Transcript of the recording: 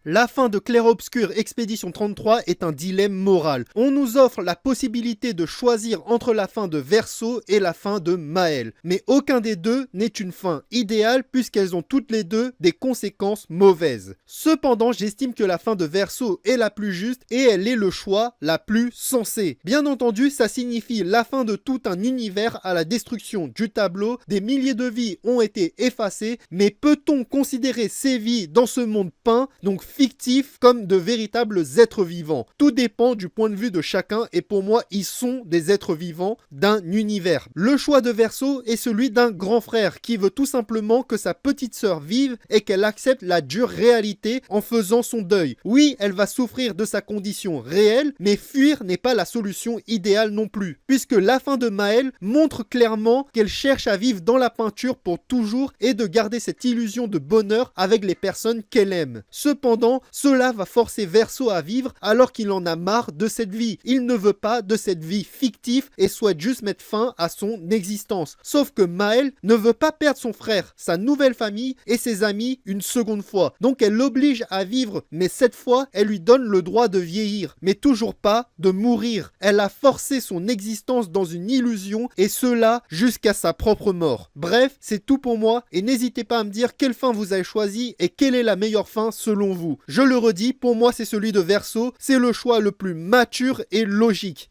La fin de Clair-Obscur Expédition 33 est un dilemme moral. On nous offre la possibilité de choisir entre la fin de Verso et la fin de Maël. Mais aucun des deux n'est une fin idéale puisqu'elles ont toutes les deux des conséquences mauvaises. Cependant, j'estime que la fin de Verso est la plus juste et elle est le choix la plus sensée. Bien entendu, ça signifie la fin de tout un univers à la destruction du tableau. Des milliers de vies ont été effacées, mais peut-on considérer ces vies dans ce monde peint, donc fictif, comme de véritables êtres vivants? Tout dépend du point de vue de chacun et pour moi, ils sont des êtres vivants d'un univers. Le choix de Verso est celui d'un grand frère qui veut tout simplement que sa petite sœur vive et qu'elle accepte la dure réalité en faisant son deuil. Oui, elle va souffrir de sa condition réelle, mais fuir n'est pas la solution idéale non plus, puisque la fin de Maël montre clairement qu'elle cherche à vivre dans la peinture pour toujours et de garder cette illusion de bonheur avec les personnes qu'elle aime. Cependant, cela va forcer Verso à vivre alors qu'il en a marre de cette vie. Il ne veut pas de cette vie fictive et souhaite juste mettre fin à son existence. Sauf que Maël ne veut pas perdre son frère, sa nouvelle famille et ses amis une seconde fois. Donc elle l'oblige à vivre, mais cette fois, elle lui donne le droit de vieillir, mais toujours pas de mourir. Elle a forcé son existence dans une illusion et cela jusqu'à sa propre mort. Bref, c'est tout pour moi et n'hésitez pas à me dire quelle fin vous avez choisi et quelle est la meilleure fin selon vous. Je le redis, pour moi c'est celui de Verso, c'est le choix le plus mature et logique.